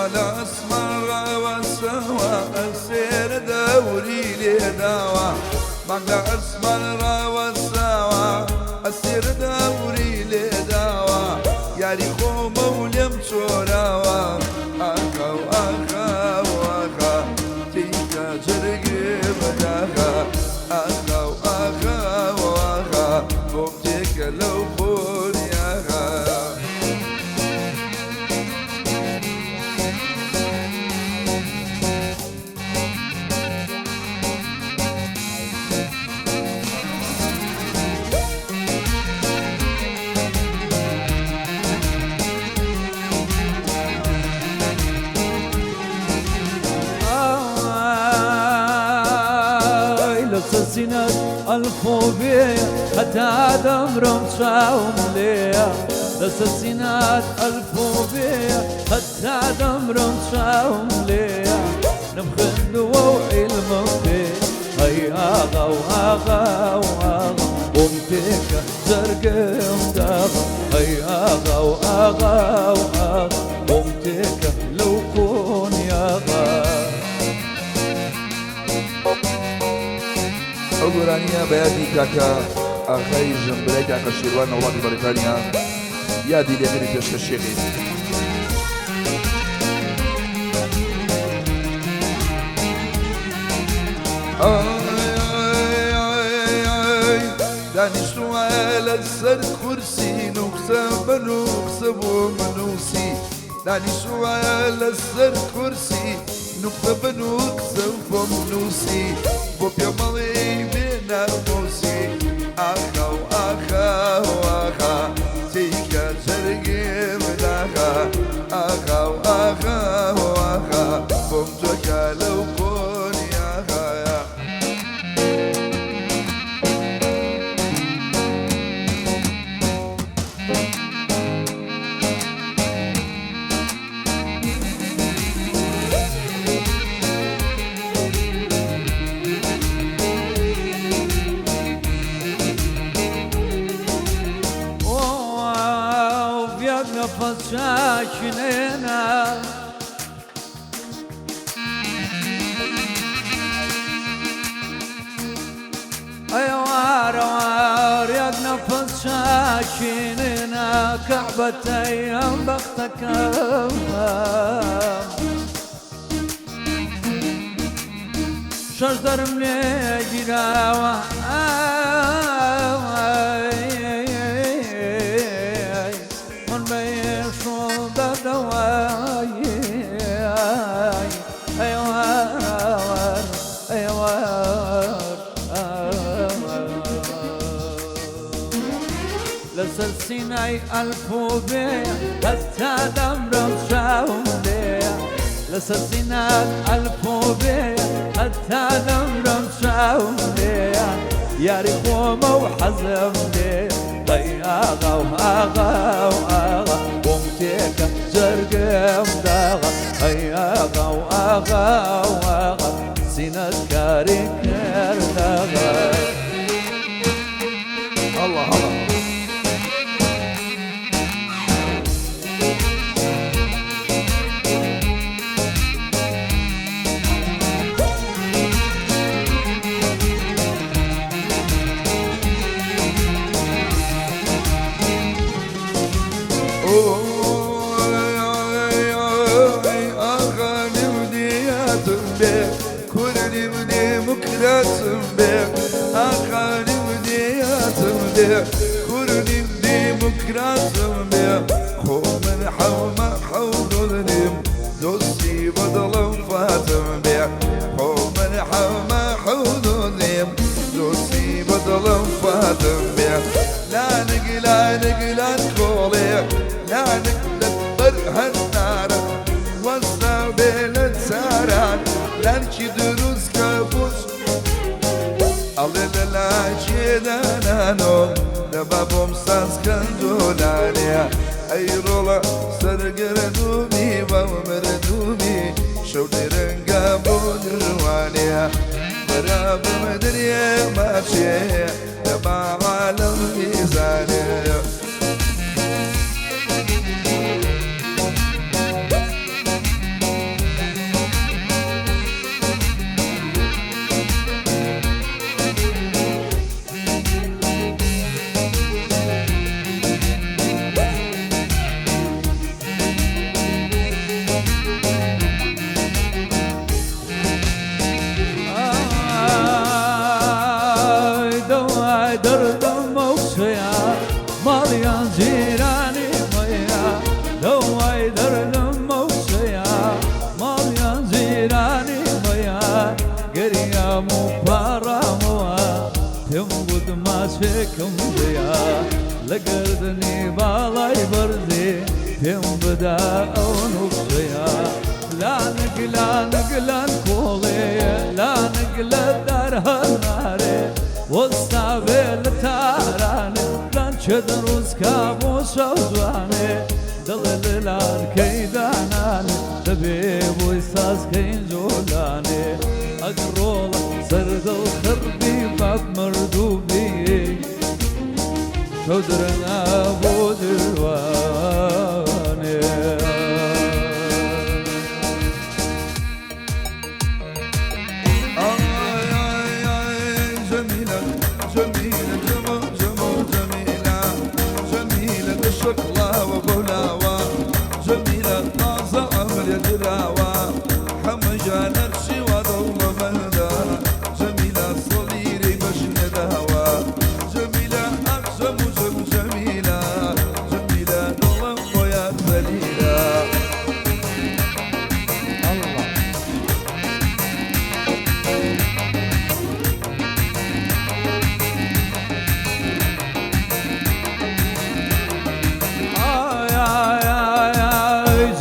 على أسمر والسوا أسير دوري لدوا على أسمر والسوا أسير دوري لدوا ياري خو مولم شوراوا أخا وأخا وأخا تيكا جرقي بداخا أخا وأخا وأخا بومتك لو خون ياخا سنة الفوبيا حتى دمرم شاوم ليا سنة الفوبيا حتى دمرم شاوم ليا نبخل ووعي المبين هاي آغا وآغا وآغا ومتك زرق مداغا هاي آغا وآغا وآغا ومتك لو كون ياغا ئەوگۆرانیە بە یادی کاکە ئاخای ژەمبرای کاکە شێروان وڵاتی بەریتانیا یادی لێنەری پێشکەشێنی دانیشتووە لەسەر کورسی نووسە بە نووسە بۆ منووسی دانیشتووە لەسەر کورسی نووسە بە نووسە بۆ منووسی بۆ پێمەڵی بێنەموسی ئاخا و ئاخا و ئاخا تیکە جەرگێ بداخا ئاخا و ئاخا و ئاخا بۆم جۆکە لەو کۆنی ئاخایە نفس شاكنينا أيوار وار يا نفس شاكنينا كعبة أيام بختك شجر من جراوة لسلسيناي الفوبيا حتى دمرم شاوم ليا لسلسيناي الفوبيا حتى دمرم شاوم ليا يا ريخو موحزم ليا ضياغا وآغا وآغا ومتيكا زرقم داغا ضياغا وآغا وآغا سينات كاري كير داغا الله الله كورني بدي مكراسم بيه خو من حوما حوضنيم دوستي بدل فاتم بيه خو من حوما حوضنيم دوستي بدل فاتم بيه لا نقلان كولي لا نقلت هالنار وصا بين الساران لانشي دروس كابوس الله لا جيدانانو نبابهم ساسكندولانيا اي رولا سرقردومي ومردومي شودي رنقا بودروانيا مراب مدري ماشي تبع عالم ميزانيا لكم ضياء لقردني بالاي برزي تم بدا او نقصيا لا نقلا كولي لا نقلا دارها ناري والصابل تاراني لان شدروس كابوس وزواني دللان كيداناني دبيب ويساس كين زولاني أقرول سرد الخربي باب مردوبي شدرنا أبو درواني جميلة جميلة جميلة جميلة الشكلة وبولاوة جميلة طازة عمر يدراوة حمجة نرشي وضوء مهدا جميلة صليري بشن دهوة جميلة أقسم جميلة جميلة ظلم ويا ذليلة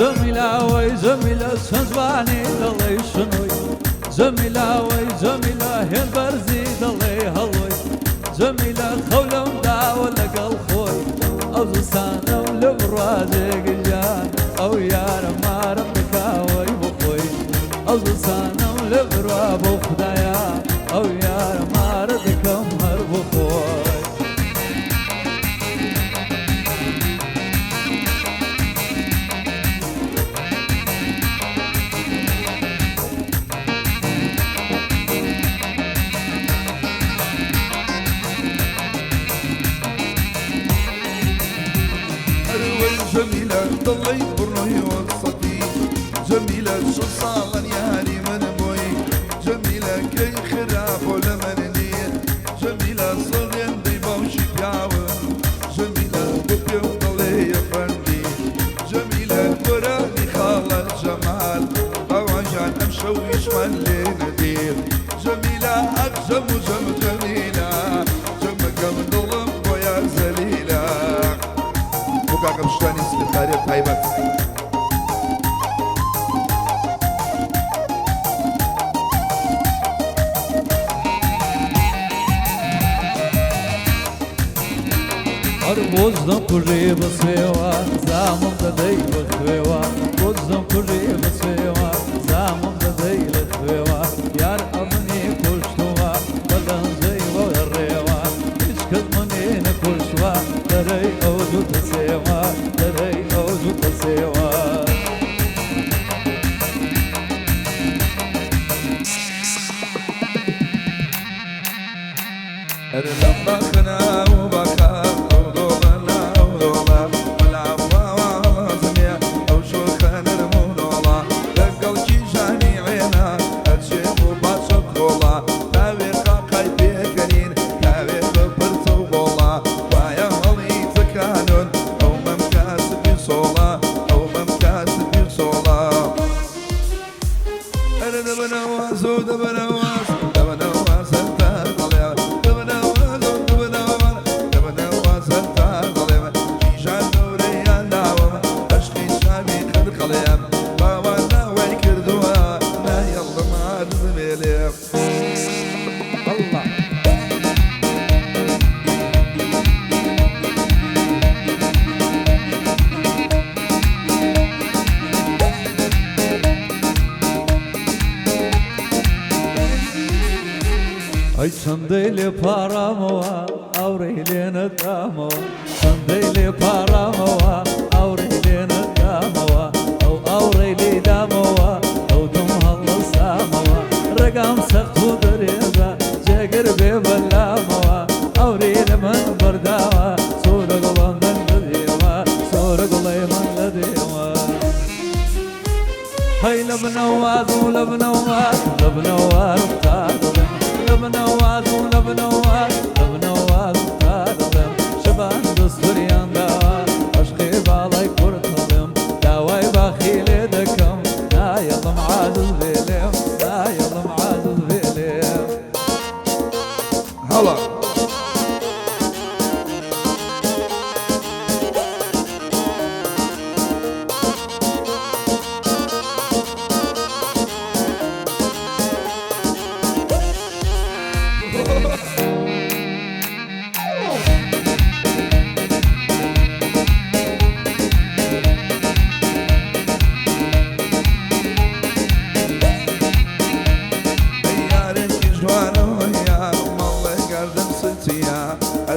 الله زميلة سنزواني دلي شنوي زميلة وي زميلة هين برزي دلي هلوي زميلة خولم دا ولا قل خوي أو زسانة ولبرازي قجان أو يار ما ربك ويبخوي أو زسانة ولبرا بخدايا أو يار ما ردك مربخوي جميلة ضلي برنوي وسطي جميلة شو صالن يا هاري من بوي جميلة كي خراب ولا منني جميلة صغير بيبوشي بيعون جميلة ببيو ضلي يا فندي جميلة براني خالة جمال أو عشان أمشويش مالي ندير جميلة أقسم جميلة جمكم ظلم ويا زليلة وكاكم شتاني سبتاري طيبت Arvozdan kuri basvewa zamon da dei basvewa Arvozdan kuri basvewa zamon da dei basvewa Yar amni kushwa badan zey wa rewa iskaz mani ne kushwa darei awju tasewa darei awju tasewa أنا لما خنا وبكى Ay sandalye paramı var, avreylene damı var. Sandalye paramı var, avreylene damı var. Avreyli damı var, avdum hallı samı var. Ragam saktu dereza, ceger beballamı var. Avreyle man bardava, sonra golandan dediva, sonra golayman dediva. Hay labnawaz, labnawaz, labnawaz, لبنوات ولبنوات لبنوات تادم شبان دستوريان دوا عشقي بالي كرتهم دواي بخيلي دكم لا يلا معازز بيلم لا يلا معازز بيلم هلا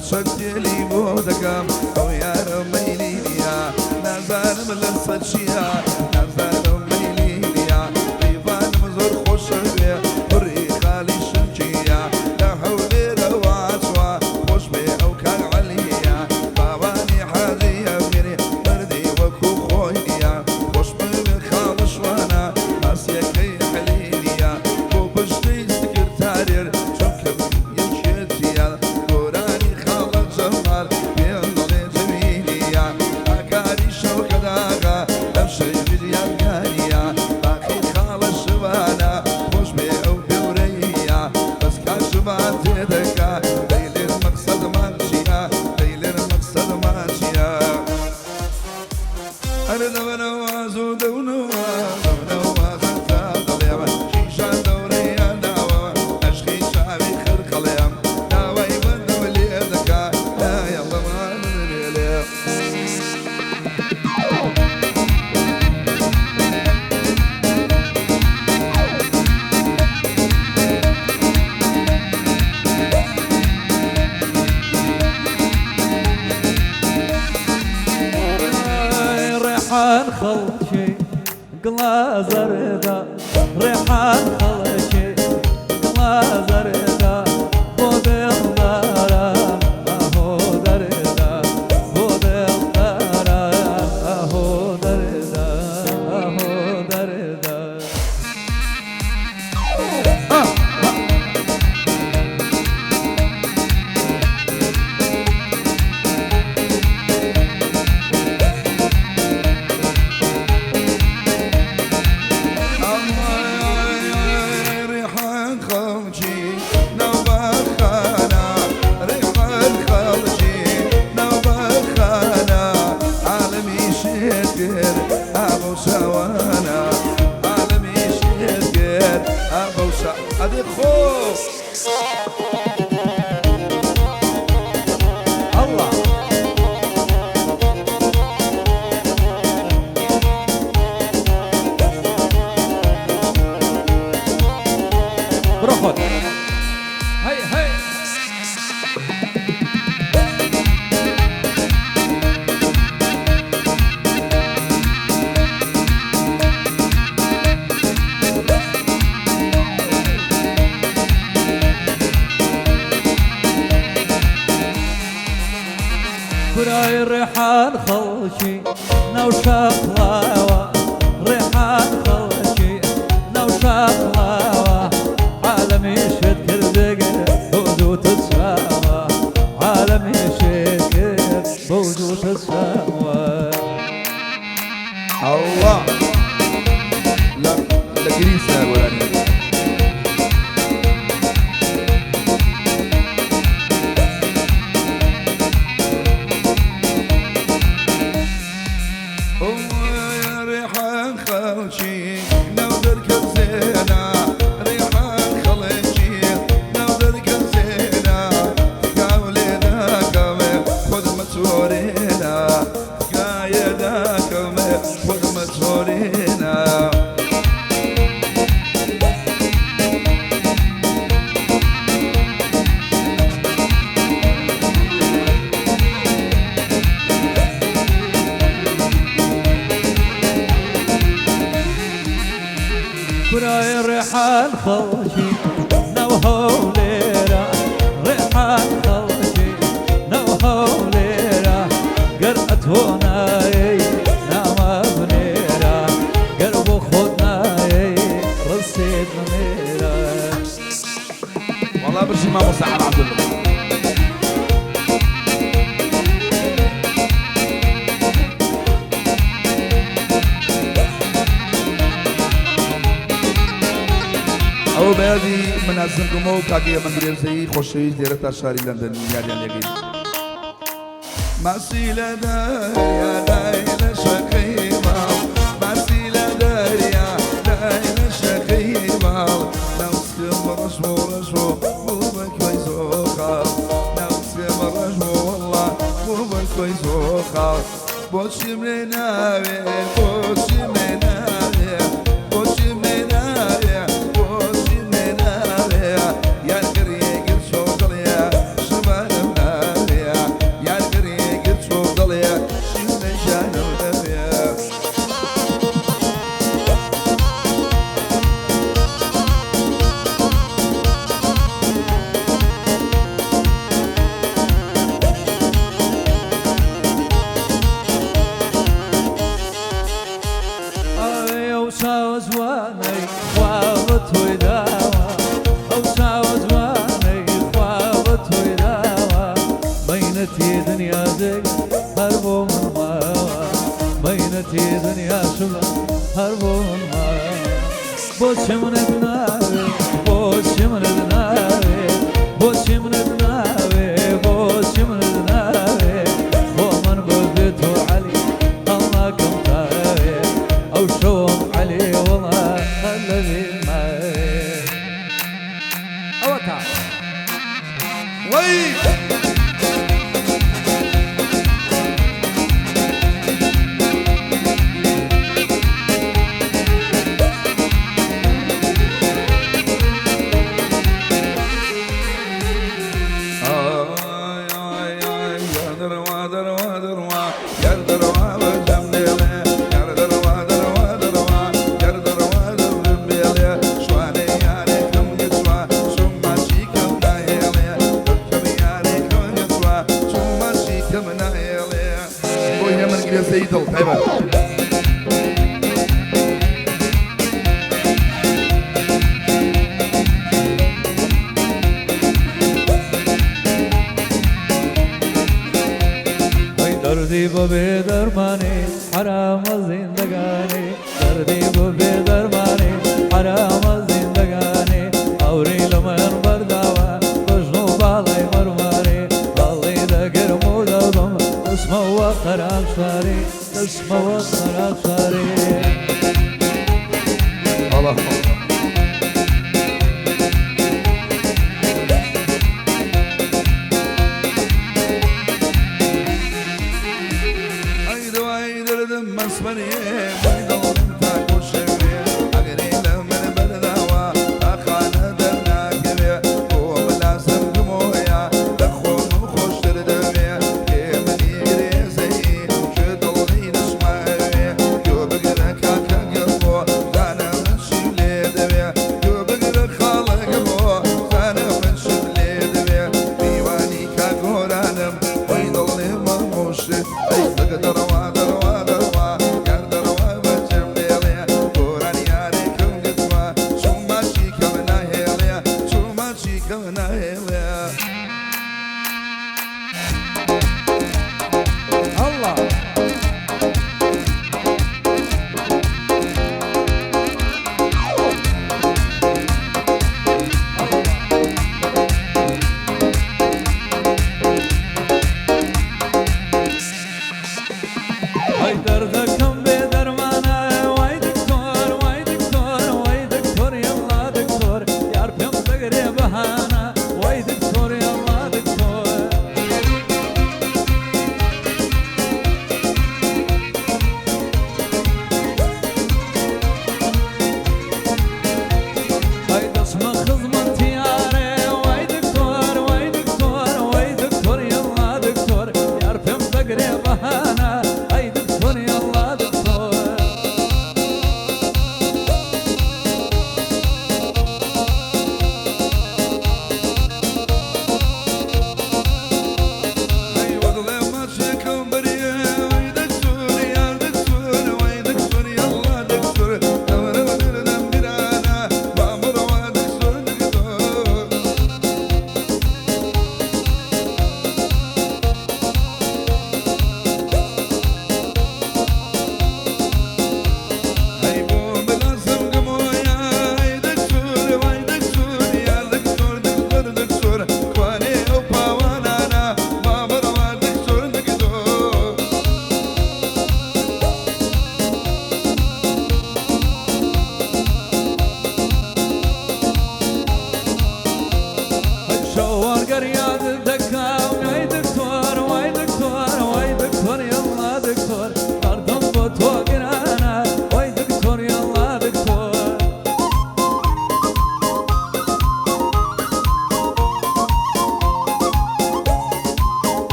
هرشكتلي بودكم أو يا رميلينيا نزار من الصدشيا نزار ميلينيا ريفان مزور خوشبيا بري خالي شنجيا لا حول رواتوا خوش بي أو كان عليا باباني حاجيا مني بردي وكو خوينيا خوش بي خالش وانا ناسيا كي حلينيا بو بشتي سكرتارير شوكب يمشيتيا قراني خالق جمال بيضلي جميليا أكاري شوك داغا أمشي بديا بكانيا باقي خالص شبانا خوش بي أو بوريا بس كاشبان تدكا ليل المقصد مانشيا ليل المقصد مانشيا أنا دونواز ودونواز دونواز تاضليا شيشان دوريا داوا أشخي شعبي خرق اليوم داوا يبدو ليدكا لا يلا ما نبيلي ريحان خلشي قلا زردا ريحان خلشي قلا زردا بودل دارا اهو دردا بودل دارا اهو دردا اهو دردا ريحان خلشي نوبة خانا ريحان خلشي نوبة خانا عالمي شكر أبو سوانا عالمي شكر أبو سوانا أدي خوف الله بروحك هي هي براي ريحان خلشي نوشا خلاوة ريحان خلشي نوشا خلاوة عالمي شكر دقر بوزو تساوى عالمي شكر بوزو تساوى الله لا لا كنيسة ولاني يا ريحان خلشي نودرك زينة ريحان خلشي نودرك زينة كاولي داكمي خذ متورينا كايا داكمي خذ متورينا براي ريحان خلشي نوهو ليرة ريحان خلشي نوهو ليرة قرأت هناي نعم بنيرة قربو خدناي رصيد منيرة والله برشي ما مساعد عبد الله ئەو بەیادی منازمکەمەوە کاگەیە من درێژەی خۆشەویست لێرە تا شاری لەندەن یادیان لێگەین ماسی لە دەریا دای لە شەقەی ماڵ ماسی لە دەریا دای لە شەقەی ماڵ ناوسکم ڕەش بۆ ڕەش بۆ بوو بە کوێی زۆر خاڵ ناوسکم ڕەش بۆ وەڵڵا بوو بە کوێی زۆر خاڵ بۆچی منێ ناوێ بۆچی منێ ناوێ بۆچی منێ ناوێ يا القرية قل شوقليا شبان مناوي چاوەزوانەی خوا بە تۆی داوە ئەو چاوەزوانەی خوا بە تۆی داوە بەینەتی دنیادەی هەر بۆ من ماوە بەینەتی دنیاشم هەر بۆ من ماوە بۆچی منت ناوێ بۆچی منت ناوێ بۆچی منت ناوێ بۆچی منت ناوێ بۆ من بەبێ تۆ عەلی هەڵناکەم تاوێ ئەو شەوم عەلی وەڵا هەر لەبێ ماوێ ئەوە تا وەی سيدو حيبة دردی بو بدرمانی حرام زندگانی دردی بو بدرمانی حرام زندگانی اوری لمن برداوا کجنو بالای مرماری بالای دگر مودم اسم و خراب شاری اسم و خراب شاری الله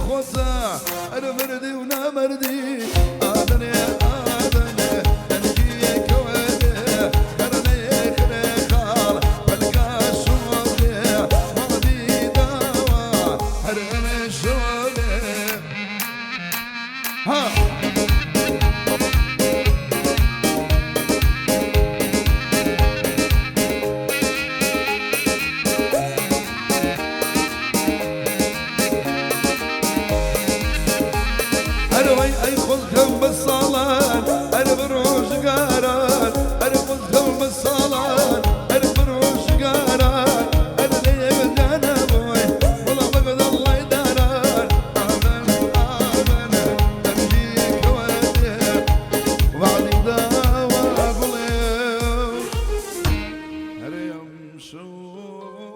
خوزة أنا مردي ونامردي آدني آدني أنجي كوادي خرني خريخال بلقى شغلي مغدي دوا هرغني شغلي ها أي خذكم بالصلاة أنا بروش قاران أنا خذكم بالصلاة أنا بروش قاران أنا ليه بدانا بوي والله بقد الله يداران آمن آمن أمجيك ودي وبعدي داوا قليل هل يمشون